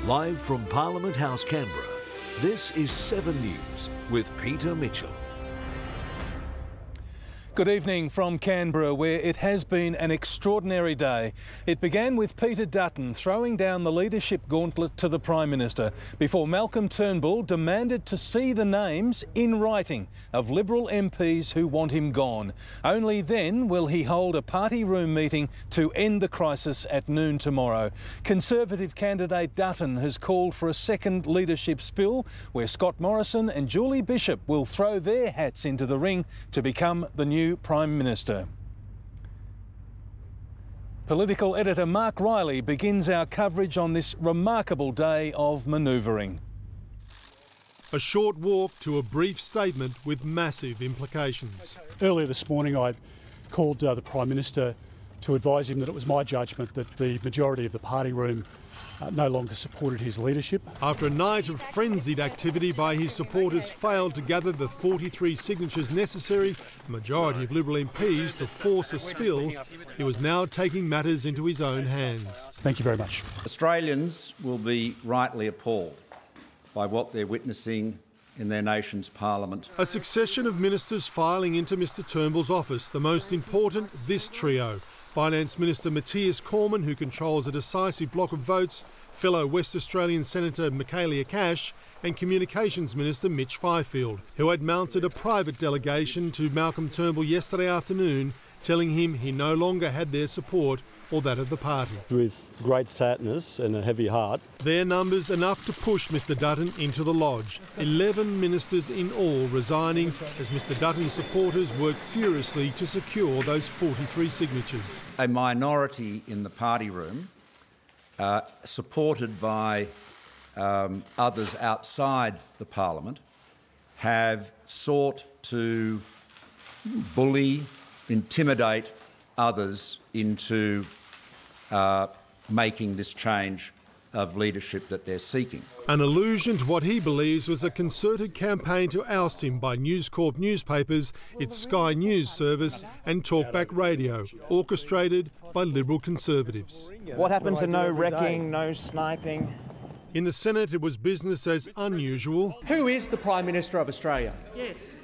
Live from Parliament House, Canberra, this is 7 News with Peter Mitchell. Good evening from Canberra, where it has been an extraordinary day. It began with Peter Dutton throwing down the leadership gauntlet to the Prime Minister before Malcolm Turnbull demanded to see the names in writing of Liberal MPs who want him gone. Only then will he hold a party room meeting to end the crisis at noon tomorrow. Conservative candidate Dutton has called for a second leadership spill where Scott Morrison and Julie Bishop will throw their hats into the ring to become the new Prime Minister. Political editor Mark Riley begins our coverage on this remarkable day of manoeuvring. A short walk to a brief statement with massive implications. Earlier this morning I called the Prime Minister to advise him that it was my judgment that the majority of the party room no longer supported his leadership. After a night of frenzied activity by his supporters failed to gather the 43 signatures necessary, a majority of Liberal MPs, to force a spill, he was now taking matters into his own hands. Thank you very much. Australians will be rightly appalled by what they're witnessing in their nation's parliament. A succession of ministers filing into Mr Turnbull's office, the most important this trio. Finance Minister Matthias Cormann, who controls a decisive block of votes, fellow West Australian Senator Michaelia Cash, and Communications Minister Mitch Fifield, who had mounted a private delegation to Malcolm Turnbull yesterday afternoon, telling him he no longer had their support or that of the party. With great sadness and a heavy heart. Their numbers enough to push Mr Dutton into the lodge. 11 ministers in all resigning as Mr Dutton's supporters work furiously to secure those 43 signatures. A minority in the party room, supported by others outside the parliament, have sought to bully, intimidate others into making this change of leadership that they're seeking. An allusion to what he believes was a concerted campaign to oust him by News Corp newspapers, its Sky News service and Talkback Radio, orchestrated by Liberal Conservatives. What happened to no wrecking, no sniping? In the Senate, it was business as unusual. Who is the Prime Minister of Australia? Yes.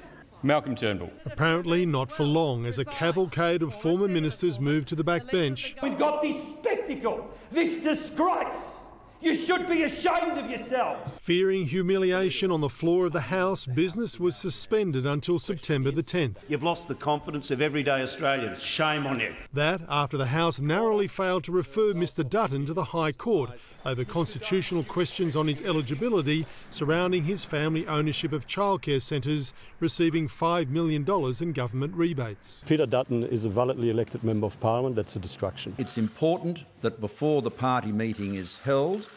Malcolm Turnbull. Apparently not for long, as a cavalcade of former ministers moved to the backbench. We've got this spectacle, this disgrace. You should be ashamed of yourselves. Fearing humiliation on the floor of the House, business was suspended until September the 10th. You've lost the confidence of everyday Australians. Shame on you. That after the House narrowly failed to refer Mr Dutton to the High Court over constitutional questions on his eligibility surrounding his family ownership of childcare centres receiving $5 million in government rebates. Peter Dutton is a validly elected Member of Parliament. That's a distraction. It's important that before the party meeting is held,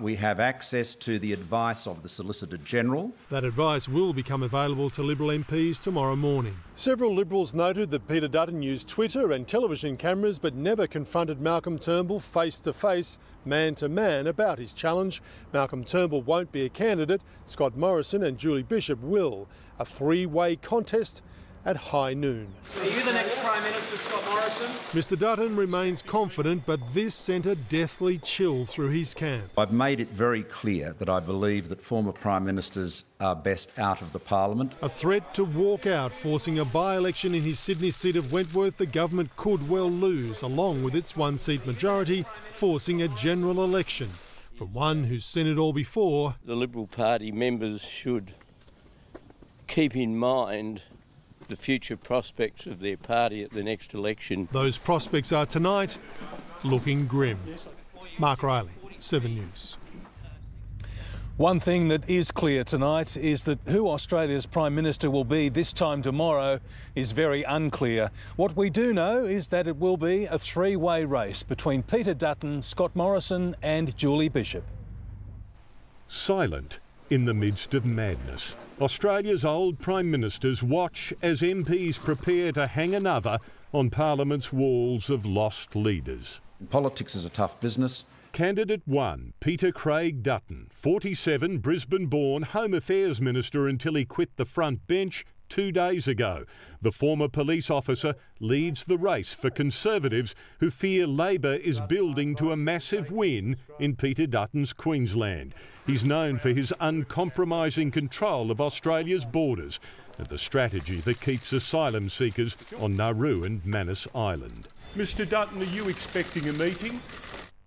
we have access to the advice of the Solicitor General. That advice will become available to Liberal MPs tomorrow morning. Several Liberals noted that Peter Dutton used Twitter and television cameras but never confronted Malcolm Turnbull face-to-face, man-to-man about his challenge. Malcolm Turnbull won't be a candidate. Scott Morrison and Julie Bishop will. A three-way contest at high noon. Are you the next Prime Minister, Scott Morrison? Mr Dutton remains confident, but this sent a deathly chill through his camp. I've made it very clear that I believe that former Prime Ministers are best out of the Parliament. A threat to walk out, forcing a by-election in his Sydney seat of Wentworth the government could well lose, along with its one-seat majority, forcing a general election. From one who's seen it all before, the Liberal Party members should keep in mind the future prospects of their party at the next election. Those prospects are tonight looking grim. Mark Riley, 7 News. One thing that is clear tonight is that who Australia's Prime Minister will be this time tomorrow is very unclear. What we do know is that it will be a three-way race between Peter Dutton, Scott Morrison and Julie Bishop. Silent in the midst of madness, Australia's old Prime Ministers watch as MPs prepare to hang another on Parliament's walls of lost leaders. Politics is a tough business. Candidate 1, Peter Craig Dutton, 47, Brisbane-born, Home Affairs Minister until he quit the front bench, 2 days ago. The former police officer leads the race for Conservatives who fear Labor is building to a massive win in Peter Dutton's Queensland. He's known for his uncompromising control of Australia's borders and the strategy that keeps asylum seekers on Nauru and Manus Island. Mr Dutton, are you expecting a meeting?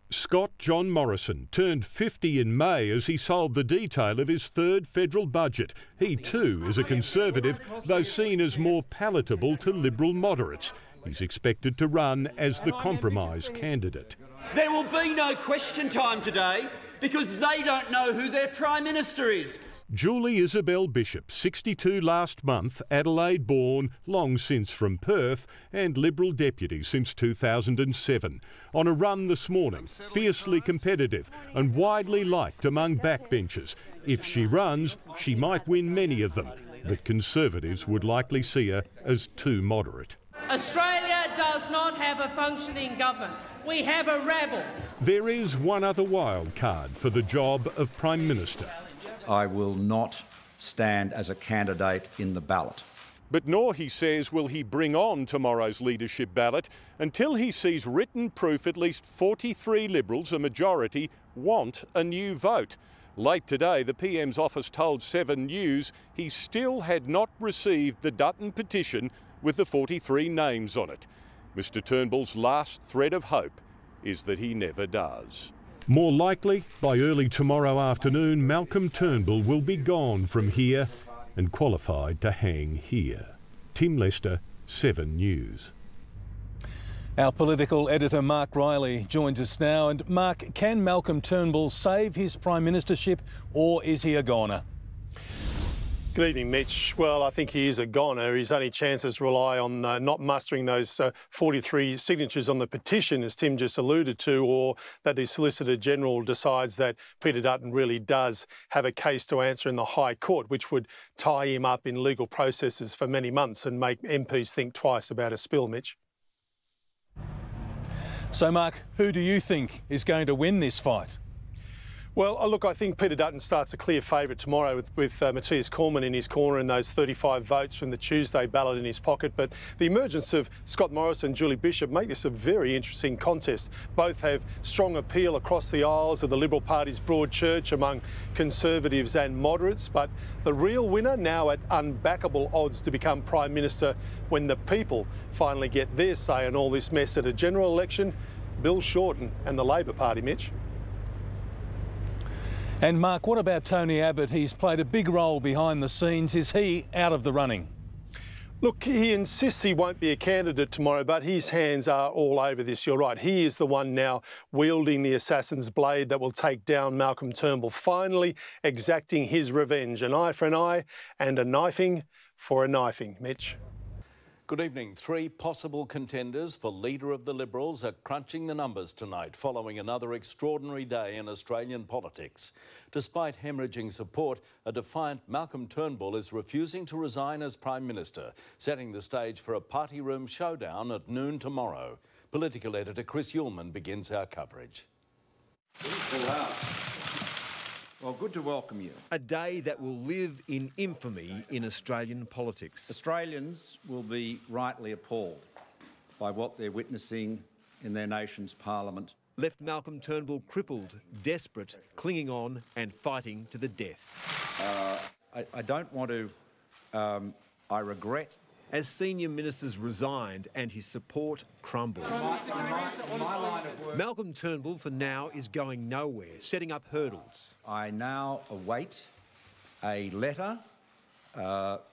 Scott John Morrison turned 50 in May as he sold the detail of his third federal budget. He too is a Conservative, though seen as more palatable to Liberal moderates. He's expected to run as the compromise candidate. There will be no question time today because they don't know who their Prime Minister is. Julie Isabel Bishop, 62 last month, Adelaide-born, long since from Perth, and Liberal deputy since 2007. On a run this morning, fiercely competitive and widely liked among backbenchers. If she runs, she might win many of them, but Conservatives would likely see her as too moderate. Australia does not have a functioning government. We have a rabble. There is one other wild card for the job of Prime Minister. I will not stand as a candidate in the ballot. But nor, he says, will he bring on tomorrow's leadership ballot until he sees written proof at least 43 Liberals, a majority, want a new vote. Late today, the PM's office told 7 News he still had not received the Dutton petition with the 43 names on it. Mr Turnbull's last thread of hope is that he never does. More likely, by early tomorrow afternoon, Malcolm Turnbull will be gone from here and qualified to hang here. Tim Lester, 7 News. Our political editor Mark Riley joins us now. And Mark, can Malcolm Turnbull save his Prime Ministership, or is he a goner? Good evening, Mitch. Well, I think he is a goner. His only chances rely on not mustering those 43 signatures on the petition, as Tim just alluded to, or that the Solicitor General decides that Peter Dutton really does have a case to answer in the High Court, which would tie him up in legal processes for many months and make MPs think twice about a spill, Mitch. So, Mark, who do you think is going to win this fight? Well, look, I think Peter Dutton starts a clear favourite tomorrow with Matthias Cormann in his corner and those 35 votes from the Tuesday ballot in his pocket. But the emergence of Scott Morrison and Julie Bishop make this a very interesting contest. Both have strong appeal across the aisles of the Liberal Party's broad church among Conservatives and moderates. But the real winner, now at unbackable odds to become Prime Minister when the people finally get their say in all this mess at a general election, Bill Shorten and the Labor Party, Mitch. And Mark, what about Tony Abbott? He's played a big role behind the scenes. Is he out of the running? Look, he insists he won't be a candidate tomorrow, but his hands are all over this. You're right. He is the one now wielding the assassin's blade that will take down Malcolm Turnbull, finally exacting his revenge. An eye for an eye and a knifing for a knifing. Mitch. Good evening. 3 possible contenders for Leader of the Liberals are crunching the numbers tonight following another extraordinary day in Australian politics. Despite hemorrhaging support, a defiant Malcolm Turnbull is refusing to resign as Prime Minister, setting the stage for a party room showdown at noon tomorrow. Political editor Chris Uhlmann begins our coverage. Full house. Well, good to welcome you. A day that will live in infamy in Australian politics. Australians will be rightly appalled by what they're witnessing in their nation's parliament. Left Malcolm Turnbull crippled, desperate, clinging on and fighting to the death. I don't want to... I regret... As senior ministers resigned and his support crumbled. Malcolm Turnbull, for now, is going nowhere, setting up hurdles. I now await a letter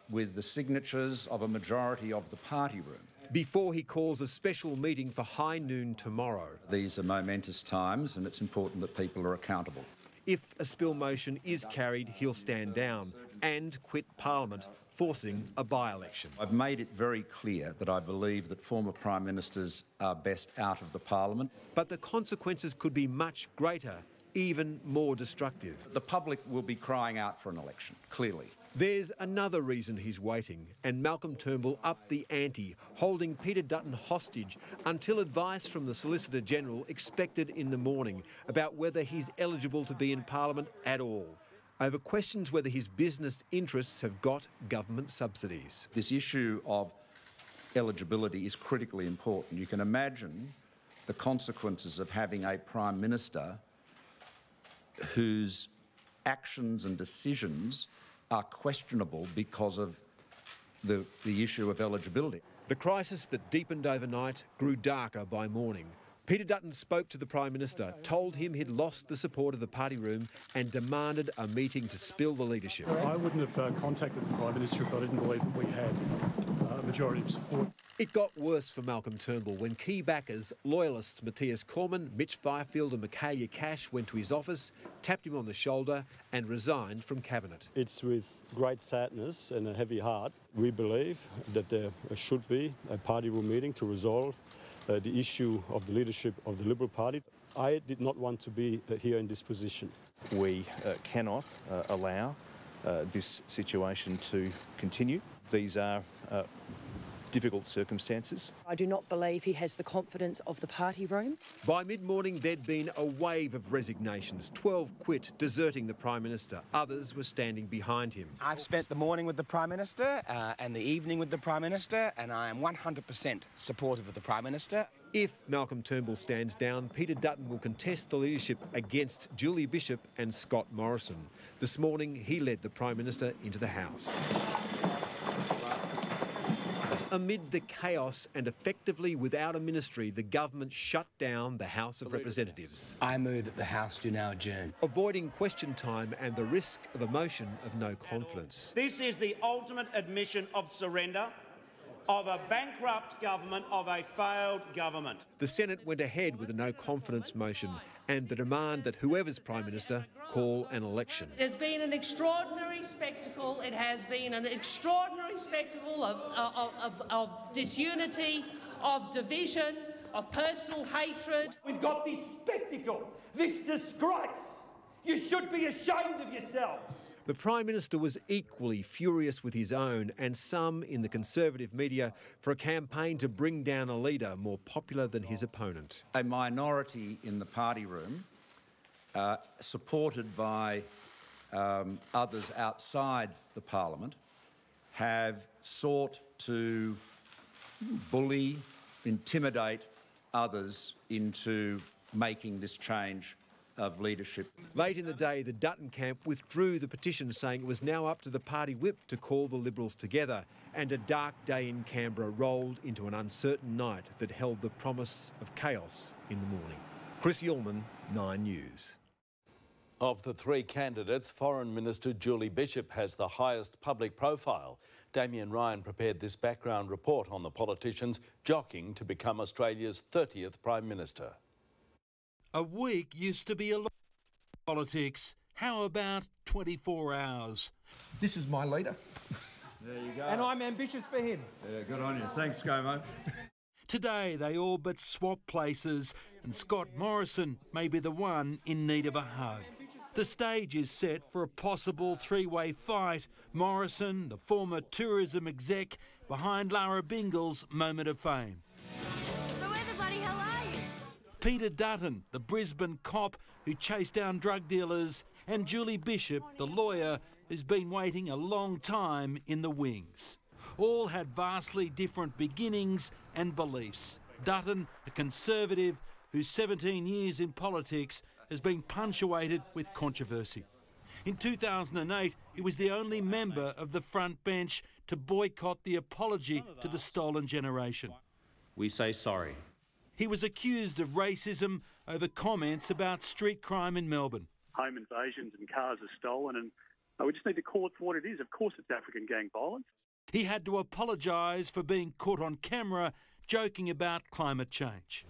with the signatures of a majority of the party room. Before he calls a special meeting for high noon tomorrow. These are momentous times and it's important that people are accountable. If a spill motion is carried, he'll stand down and quit Parliament, forcing a by-election. I've made it very clear that I believe that former Prime Ministers are best out of the Parliament. But the consequences could be much greater, even more destructive. The public will be crying out for an election, clearly. There's another reason he's waiting, and Malcolm Turnbull upped the ante, holding Peter Dutton hostage until advice from the Solicitor General expected in the morning about whether he's eligible to be in Parliament at all. over questions whether his business interests have got government subsidies. This issue of eligibility is critically important. You can imagine the consequences of having a Prime Minister whose actions and decisions are questionable because of the issue of eligibility. The crisis that deepened overnight grew darker by morning. Peter Dutton spoke to the Prime Minister, told him he'd lost the support of the party room and demanded a meeting to spill the leadership. I wouldn't have contacted the Prime Minister if I didn't believe that we had a majority of support. It got worse for Malcolm Turnbull when key backers, loyalists Matthias Cormann, Mitch Fifield and Michaelia Cash went to his office, tapped him on the shoulder and resigned from Cabinet. It's with great sadness and a heavy heart we believe that there should be a party room meeting to resolve the issue of the leadership of the Liberal Party. I did not want to be here in this position. We cannot allow this situation to continue. These are difficult circumstances. I do not believe he has the confidence of the party room. By mid-morning, there'd been a wave of resignations. 12 quit, deserting the Prime Minister. Others were standing behind him. I've spent the morning with the Prime Minister and the evening with the Prime Minister, and I am 100% supportive of the Prime Minister. If Malcolm Turnbull stands down, Peter Dutton will contest the leadership against Julie Bishop and Scott Morrison. This morning, he led the Prime Minister into the House. Amid the chaos and effectively without a ministry, the government shut down the House of Representatives. I move that the House do now adjourn. Avoiding question time and the risk of a motion of no confidence. This is the ultimate admission of surrender of a bankrupt government, of a failed government. The Senate went ahead with a no confidence motion and the demand that whoever's Prime Minister call an election. It has been an extraordinary spectacle. It has been an extraordinary spectacle of disunity, of division, of personal hatred. We've got this spectacle, this disgrace. You should be ashamed of yourselves. The Prime Minister was equally furious with his own and some in the Conservative media for a campaign to bring down a leader more popular than his opponent. A minority in the party room, supported by others outside the Parliament, have sought to bully, intimidate others into making this change of leadership. Late in the day, the Dutton camp withdrew the petition, saying it was now up to the party whip to call the Liberals together, and a dark day in Canberra rolled into an uncertain night that held the promise of chaos in the morning. Chris Ullman, 9 News. Of the three candidates, Foreign Minister Julie Bishop has the highest public profile. Damien Ryan prepared this background report on the politicians jockeying to become Australia's 30th Prime Minister. A week used to be a lot of politics. How about 24 hours? This is my leader. There you go. And I'm ambitious for him. Yeah, good on you. Thanks, Gomo. Today they all but swap places, and Scott Morrison may be the one in need of a hug. The stage is set for a possible three-way fight. Morrison, the former tourism exec, behind Lara Bingle's moment of fame. Peter Dutton, the Brisbane cop who chased down drug dealers, and Julie Bishop, the lawyer who's been waiting a long time in the wings. All had vastly different beginnings and beliefs. Dutton, a Conservative whose 17 years in politics has been punctuated with controversy. In 2008, he was the only member of the front bench to boycott the apology to the stolen generation. We say sorry. He was accused of racism over comments about street crime in Melbourne. Home invasions and cars are stolen, and we just need to call it for what it is. Of course it's African gang violence. He had to apologise for being caught on camera joking about climate change.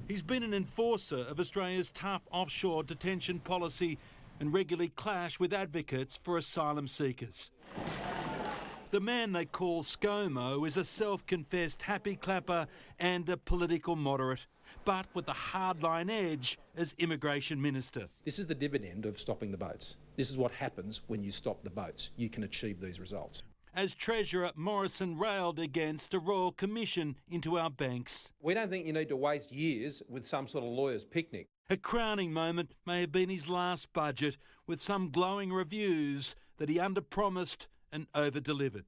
He's been an enforcer of Australia's tough offshore detention policy and regularly clash with advocates for asylum seekers. The man they call ScoMo is a self-confessed happy clapper and a political moderate, but with a hardline edge as immigration minister. This is the dividend of stopping the boats. This is what happens when you stop the boats. You can achieve these results. As Treasurer, Morrison railed against a royal commission into our banks. We don't think you need to waste years with some sort of lawyer's picnic. A crowning moment may have been his last budget, with some glowing reviews that he under-promised and over-delivered.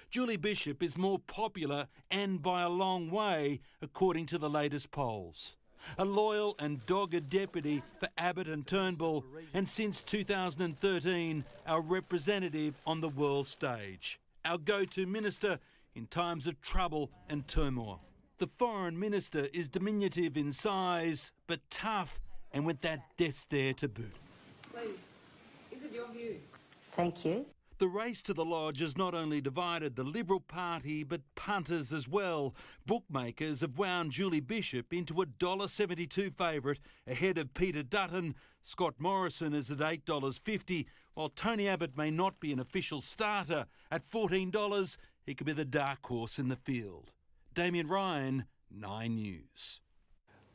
Julie Bishop is more popular, and by a long way, according to the latest polls. A loyal and dogged deputy for Abbott and Turnbull, and since 2013, our representative on the world stage. Our go-to minister in times of trouble and turmoil. The foreign minister is diminutive in size, but tough, and with that death stare to boot. Please, is it your view? Thank you. The race to the Lodge has not only divided the Liberal Party, but punters as well. Bookmakers have wound Julie Bishop into a $1.72 favourite ahead of Peter Dutton. Scott Morrison is at $8.50, while Tony Abbott may not be an official starter. At $14, he could be the dark horse in the field. Damien Ryan, 9 News.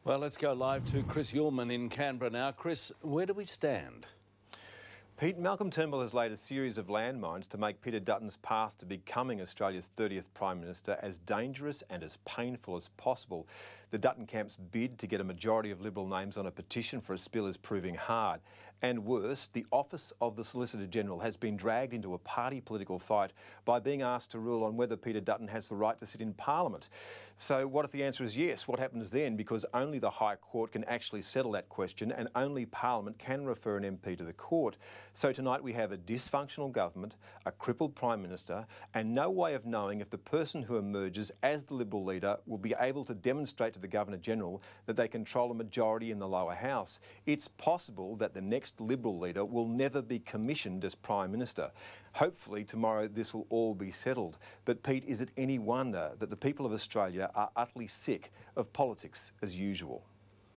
Well, let's go live to Chris Ullman in Canberra now. Chris, where do we stand? Pete, Malcolm Turnbull has laid a series of landmines to make Peter Dutton's path to becoming Australia's 30th Prime Minister as dangerous and as painful as possible. The Dutton camp's bid to get a majority of Liberal names on a petition for a spill is proving hard. And worse, the office of the Solicitor General has been dragged into a party political fight by being asked to rule on whether Peter Dutton has the right to sit in Parliament. So what if the answer is yes? What happens then? Because only the High Court can actually settle that question, and only Parliament can refer an MP to the court. So tonight we have a dysfunctional government, a crippled Prime Minister, and no way of knowing if the person who emerges as the Liberal leader will be able to demonstrate to the Governor-General that they control a majority in the lower house. It's possible that the next Liberal leader will never be commissioned as Prime Minister. Hopefully tomorrow this will all be settled. But Pete, is it any wonder that the people of Australia are utterly sick of politics as usual?